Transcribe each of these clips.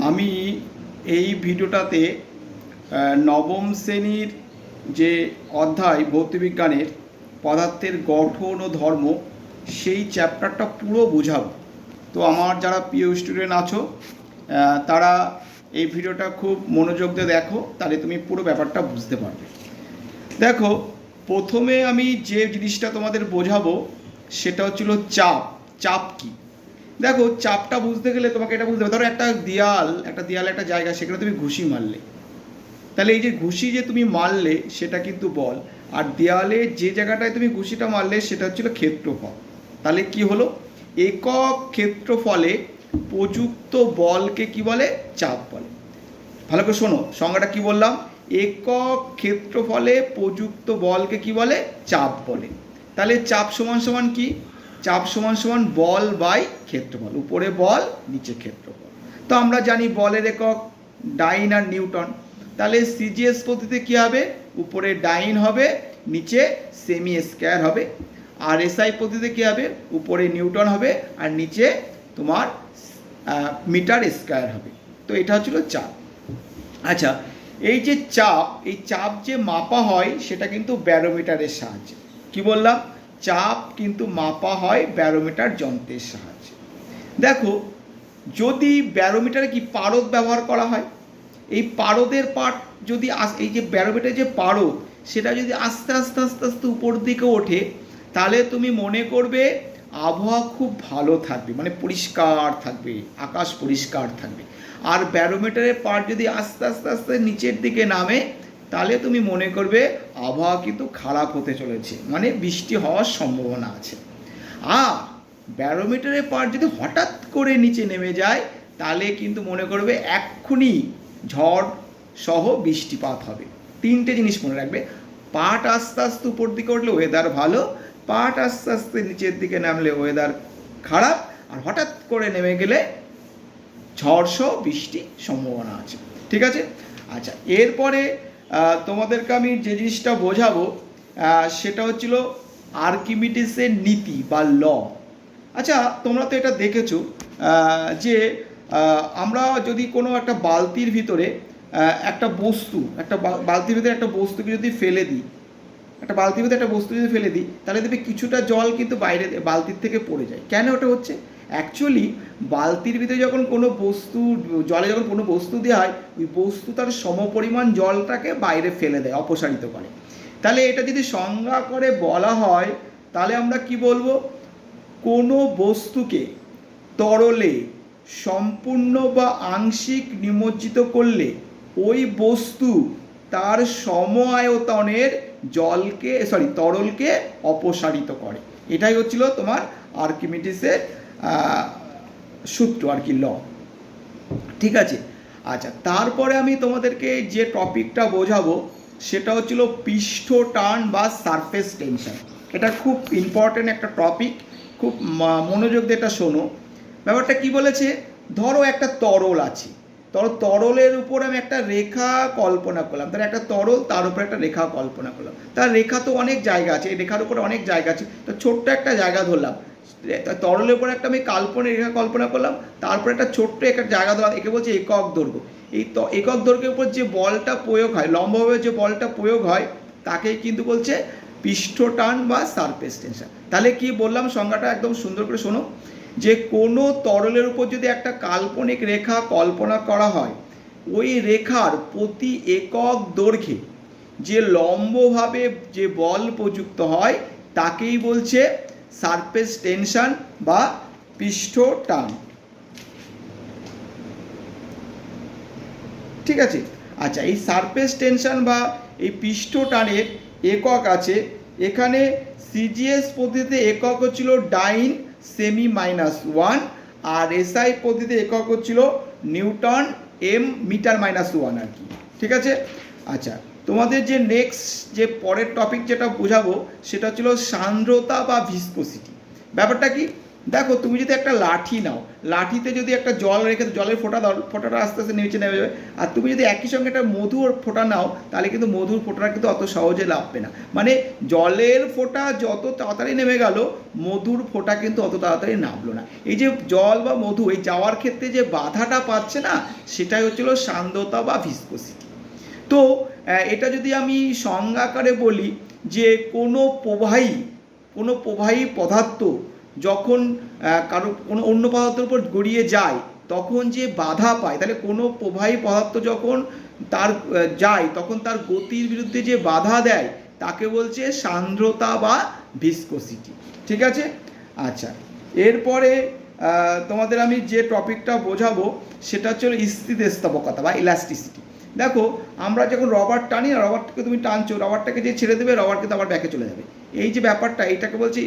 আমি এই ভিডিওটাতে নবম শ্রেণীর যে অধ্যায় ভৌতবিজ্ঞানের পদার্থের গঠন ও ধর্ম সেই চ্যাপ্টারটা পুরো বোঝাবো। তো আমার যারা প্রিয় স্টুডেন্ট আছো তারা এই ভিডিওটা খুব মনোযোগ দিয়ে দেখো, তাহলে তুমি পুরো ব্যাপারটা বুঝতে পারবে। দেখো, প্রথমে আমি যে জিনিসটা তোমাদের বোঝাবো সেটা হচ্ছিল চাপ। চাপ কি? দেখো, চাপটা বুঝতে গেলে তোমাকে এটা বুঝতে হবে। ধরো একটা দেয়াল একটা জায়গা, সেখানে তুমি ঘুষি মারলে, তাহলে এই যে ঘুষি যে তুমি মারলে সেটা কিন্তু বল, আর দেয়ালে যে জায়গাটায় তুমি ঘুষিটা মারলে সেটা হচ্ছিল ক্ষেত্রফল। তাহলে কি হলো? একক ক্ষেত্রফলে প্রযুক্ত বলকে কি বলে? চাপ বলে। ভালো করে শোনো, সংজ্ঞাটা কি বললাম? একক ক্ষেত্রফলে প্রযুক্ত বলকে কি বলে? চাপ বলে। তাহলে চাপ সমান সমান কি? চাপ সমান সমান বল বাই ক্ষেত্রফল। উপরে বল, নিচে ক্ষেত্রফল। তো আমরা জানি বলের একক ডাইন আর নিউটন। তাহলে সিজিএস পদ্ধতিতে কী হবে? উপরে ডাইন হবে, নিচে সেমি স্কয়ার হবে। আর এসআই পদ্ধতিতে কী হবে? উপরে নিউটন হবে আর নিচে তোমার মিটার স্কয়ার হবে। তো এটা হচ্ছিল চাপ। আচ্ছা, এই যে চাপ, এই চাপ যে মাপা হয় সেটা কিন্তু ব্যারোমিটারের সাহায্যে। কি বললাম? চাপ কিন্তু মাপা হয় ব্যারোমিটার যন্ত্রের সাহায্যে। দেখো, যদি ব্যারোমিটারে কি পারদ ব্যবহার করা হয়, এই পারদের পাট যদি এই যে ব্যারোমিটারের যে পারদ সেটা যদি আস্তে আস্তে আস্তে আস্তে উপর দিকে ওঠে, তাহলে তুমি মনে করবে আবহাওয়া খুব ভালো থাকবে, মানে পরিষ্কার থাকবে, আকাশ পরিষ্কার থাকবে। আর ব্যারোমিটারের পাট যদি আস্তে আস্তে আস্তে নিচের দিকে নামে, তাহলে তুমি মনে করবে আবহাওয়া কিন্তু খারাপ হতে চলেছে, মানে বৃষ্টি হওয়ার সম্ভাবনা আছে। আর ব্যারোমিটারের পাট যদি হঠাৎ করে নিচে নেমে যায়, তাহলে কিন্তু মনে করবে এক্ষুনি ঝড় সহ বৃষ্টিপাত হবে। তিনটে জিনিস মনে রাখবে: পাট আস্তে আস্তে উপর দিকে উঠলে ওয়েদার ভালো, পাট আস্তে আস্তে নিচের দিকে নামলে ওয়েদার খারাপ, আর হঠাৎ করে নেমে গেলে ঝড় সহ বৃষ্টি সম্ভাবনা আছে। ঠিক আছে? আচ্ছা, এরপরে তোমাদেরকে আমি যে জিনিসটা বোঝাবো সেটা হচ্ছিল আর্কিমিডিসের নীতি বা ল। আচ্ছা, তোমরা তো এটা দেখেছো যে আমরা যদি কোনো একটা বালতির ভিতরে একটা বস্তু, বালতির ভিতরে একটা বস্তুকে যদি ফেলে দিই, তাহলে দেখবে কিছুটা জল কিন্তু বাইরে বালতির থেকে পড়ে যায়। কেন ওটা হচ্ছে? অ্যাকচুয়ালি বালতির ভিতরে যখন কোনো বস্তু, জলে যখন কোনো বস্তু দেওয়া হয়, ওই বস্তু তার সমপরিমাণ জলটাকে বাইরে ফেলে দেয়, অপসারিত করে। তাহলে এটা যদি সংজ্ঞা করে বলা হয়, তাহলে আমরা কি বলবো? কোনো বস্তুকে তরলে সম্পূর্ণ বা আংশিক নিমজ্জিত করলে ওই বস্তু তার সম আয়তনের তরলকে অপসারিত করে। এটাই হচ্ছিল তোমার আর্কিমিডিসের সূত্র আর কি, ল। ঠিক আছে? আচ্ছা, তারপরে আমি তোমাদেরকে যে টপিকটা বোঝাবো সেটা হচ্ছিল পৃষ্ঠ টান বা সারফেস টেনশন। এটা খুব ইম্পর্টেন্ট একটা টপিক, খুব মনোযোগ দিয়ে এটা শোনো। ব্যাপারটা কি বলেছে? ধরো একটা তরল আছে, তরলের উপর আমি একটা রেখা কল্পনা করলাম। তার একটা তরল, তার উপরে একটা রেখা কল্পনা করলাম। তার রেখা তো অনেক জায়গা আছে, এই রেখার উপরে অনেক জায়গা আছে। তো ছোট্ট একটা জায়গা ধরলাম, তরলের উপরে একটা আমি কাল্পনিক রেখা কল্পনা করলাম, তারপরে একটা ছোট্ট একটা জায়গা ধরলাম, একে বলছে একক দৈর্ঘ্য। এই একক দৈর্ঘ্যের উপর যে বলটা প্রয়োগ হয়, লম্বভাবে যে বলটা প্রয়োগ হয়, তাকেই কিন্তু বলছে পৃষ্ঠ টান বা সারফেস টেনশন। তাহলে কি বললাম সংজ্ঞাটা একদম সুন্দর করে শোনো, যে কোনো তরলের উপর যদি একটা কাল্পনিক রেখা কল্পনা করা হয়, ওই রেখার প্রতি একক দৈর্ঘ্যে যে লম্বভাবে যে বল প্রযুক্ত হয়, তাকেই বলছে সারফেস টেনশন বা পৃষ্ঠ টান। ঠিক আছে? আচ্ছা, এই সারফেস টেনশন বা এই পৃষ্ঠ টানের একক আছে। এখানে সিজিএস পদ্ধতিতে একক হচ্ছিল ডাইন সেমি -1, আর এসআই পদ্ধতিতে একক হচ্ছিল নিউটন এম মিটার -1 আর কি। ঠিক আছে? আচ্ছা, তোমাদের যে নেক্সট যে পরের টপিক যেটা বোঝাবো সেটা হচ্ছিল সান্দ্রতা বা ভিসকোসিটি। ব্যাপারটা কি? দেখো, তুমি যদি একটা লাঠি নাও, লাঠিতে যদি একটা জল রেখে জলের ফোঁটা দাও, ফোঁটাটা আস্তে আস্তে নিচে নেমে যাবে। আর তুমি যদি একই সঙ্গে একটা মধুর ফোঁটা নাও, তাহলে কিন্তু মধুর ফোঁটাটা কিন্তু অত সহজে নামবে না। মানে জলের ফোঁটা যত তাড়াতাড়ি নেমে গেল, মধুর ফোঁটা কিন্তু অত তাড়াতাড়ি নামলো না। এই যে জল বা মধু এই যাওয়ার ক্ষেত্রে যে বাধাটা পাচ্ছে না, সেটাই হচ্ছিল সান্দ্রতা বা ভিসকোসিটি। তো এটা যদি আমি সংজ্ঞাকারে বলি যে কোনো প্রবাহী পদার্থ যখন কোনো অন্য পদার্থের উপর গড়িয়ে যায়, তখন যে বাধা পায়, তাহলে কোনো প্রবাহী পদার্থ যখন তার যায়, তখন তার গতির বিরুদ্ধে যে বাধা দেয়, তাকে বলছে সান্দ্রতা বা ভিসকোসিটি। ঠিক আছে? আচ্ছা, এরপরে তোমাদের আমি যে টপিকটা বোঝাবো সেটা হচ্ছে স্থিতিস্থাপকতা বা ইলাস্টিসিটি। দেখো, আমরা যখন রবার টানি, রবারটাকে তুমি টানছো, রবারটাকে যে ছেড়ে দেবে, রবার কিন্তু আবার ব্যাকে চলে যাবে। এই যে ব্যাপারটা, এইটাকে বলছে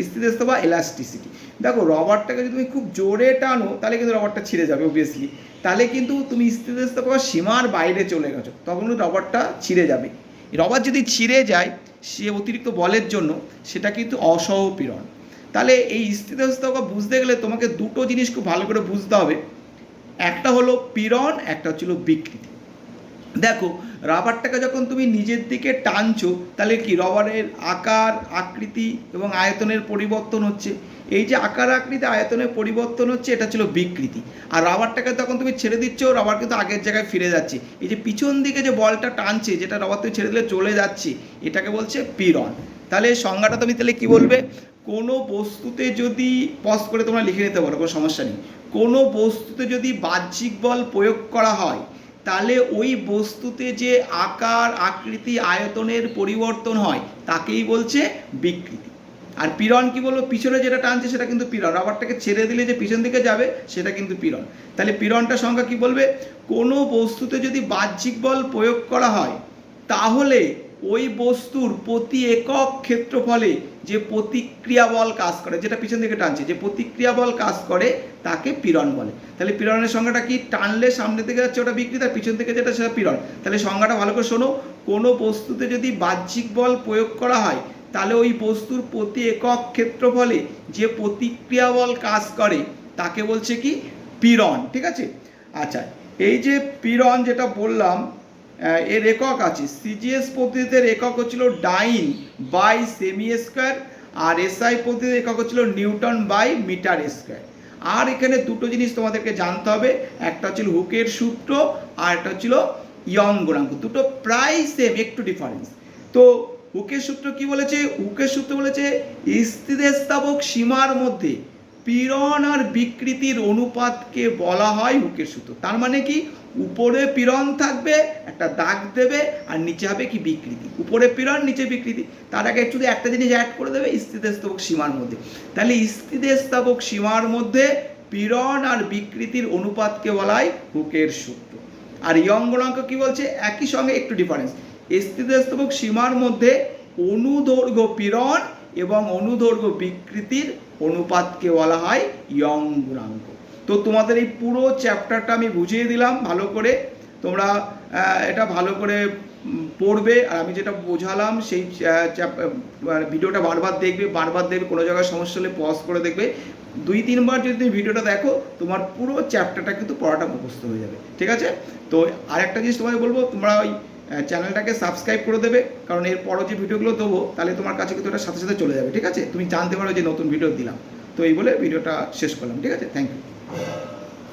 স্থিতিস্থাপকতা বা ইলাস্টিসিটি। দেখো, রবারটাকে যদি তুমি খুব জোরে টানো, তাহলে কিন্তু রবারটা ছিঁড়ে যাবে অবভিয়াসলি। তাহলে কিন্তু তুমি স্থিতিস্থাপকতার সীমার বাইরে চলে গেছো, তখন কিন্তু রবারটা ছিঁড়ে যাবে। রবার যদি ছিঁড়ে যায় সে অতিরিক্ত বলের জন্য, সেটা কিন্তু অসহপীড়ন। তাহলে এই স্থিতিস্থাপকতা বুঝতে গেলে তোমাকে দুটো জিনিস খুব ভালো করে বুঝতে হবে। একটা হলো পীড়ন, একটা হচ্ছিল বিকৃতি। দেখো, রাবারটাকে যখন তুমি নিজের দিকে টানছো, তাহলে কি রবারের আকার, আকৃতি এবং আয়তনের পরিবর্তন হচ্ছে। এই যে আকার, আকৃতি, আয়তনের পরিবর্তন হচ্ছে, এটা ছিল বিকৃতি। আর রাবারটাকে তখন তুমি ছেড়ে দিচ্ছ, রাবার কিন্তু আগের জায়গায় ফিরে যাচ্ছে। এই যে পিছন দিকে যে বলটা টানছে, যেটা রাবার তুমি ছেড়ে দিলে চলে যাচ্ছে, এটাকে বলছে পীড়ন। তাহলে সংজ্ঞাটা তুমি তাহলে কি বলবে? কোনো বস্তুতে যদি, পজ করে তোমরা লিখে নিতে পারো, কোনো সমস্যা নেই। কোনো বস্তুতে যদি বাহ্যিক বল প্রয়োগ করা হয়, তাহলে ওই বস্তুতে যে আকার, আকৃতি, আয়তনের পরিবর্তন হয়, তাকেই বলছে বিকৃতি। আর পীড়ন কি বলবো? পিছনে যেটা টানছে সেটা কিন্তু পীড়ন। রাবারটাকে ছেড়ে দিলে যে পিছন দিকে যাবে, সেটা কিন্তু পীড়ন। তাহলে পীড়নটা সংজ্ঞা কি বলবে? কোনো বস্তুতে যদি বাহ্যিক বল প্রয়োগ করা হয়, তাহলে ওই বস্তুর প্রতি একক ক্ষেত্রফলে যে প্রতিক্রিয়া বল কাজ করে, যেটা পিছন দিকে টানছে, যে প্রতিক্রিয়া বল কাজ করে, তাকে পীড়ন বলে। তাহলে পীড়নের সংজ্ঞাটা কি? টানলে সামনে থেকে যাচ্ছে ওটা বিকৃতি, আর পিছন থেকে যেটা সেটা পীড়ন। তাহলে সংজ্ঞাটা ভালো করে শোনো। কোনো বস্তুতে যদি বাহ্যিক বল প্রয়োগ করা হয়, তাহলে ওই বস্তুর প্রতি একক ক্ষেত্রফলে যে প্রতিক্রিয়া বল কাজ করে, তাকে বলছে কি? পীড়ন। ঠিক আছে? আচ্ছা, এই যে পীড়ন যেটা বললাম, এর একক আছে। সিজিএস পদ্ধতিতে একক হচ্ছিল ডাইন বাই সেমি স্কোয়ার, আর এসআই পদ্ধতিতে একক হচ্ছিল নিউটন বাই মিটার স্কোয়ার। আর এখানে দুটো জিনিস তোমাদেরকে জানতে হবে, একটা হচ্ছিল হুকের সূত্র, আর একটা হচ্ছিল ইয়ং গুণাঙ্ক। দুটো প্রায় সেম, একটু ডিফারেন্স। তো হুকের সূত্র কি বলেছে? হুকের সূত্র বলেছে স্থিতিস্থাপক সীমার মধ্যে পীড়ন আর বিকৃতির অনুপাতকে বলা হয় হুকের সূত্র। তার মানে কি? উপরে পীড়ন থাকবে, একটা দাগ দেবে, আর নিচে হবে কি? বিকৃতি। উপরে পীড়ন, নিচে বিকৃতি। তার আগে শুধু একটা জিনিস অ্যাড করে দেবে, স্থিতিস্থাপক সীমার মধ্যে। তাহলে স্থিতিস্থাপক সীমার মধ্যে পীড়ন আর বিকৃতির অনুপাতকে বলা হয় হুকের সূত্র। আর ইয়ং গুণাঙ্ক কি বলছে? একই সঙ্গে একটু ডিফারেন্স। স্থিতিস্থাপক সীমার মধ্যে অনুদৈর্ঘ্য পীড়ন এবং অনুদৈর্ঘ্য বিকৃতির অনুপাতকে বলা হয় ইয়ং গুণাঙ্ক। তো তোমাদের এই পুরো চ্যাপ্টারটা আমি বুঝিয়ে দিলাম ভালো করে। তোমরা এটা ভালো করে পড়বে, আর আমি যেটা বোঝালাম সেই ভিডিওটা বারবার দেখবে। কোনো জায়গায় সমস্যা হলে পজ করে দেখবে। 2-3 বার যদি তুমি ভিডিওটা দেখো, তোমার পুরো চ্যাপ্টারটা কিন্তু পড়াটা মুখস্থ হয়ে যাবে। ঠিক আছে? তো আরেকটা জিনিস তোমাদের বলবো, তোমরা ওই চ্যানেলটাকে সাবস্ক্রাইব করে দেবে, কারণ এর পরও যে ভিডিওগুলো দেবো, তাহলে তোমার কাছে কিন্তু ওটা সাথে সাথে চলে যাবে। ঠিক আছে? তুমি জানতে পারো যে নতুন ভিডিও দিলাম। তো এই বলে ভিডিওটা শেষ করলাম। ঠিক আছে? Thank you.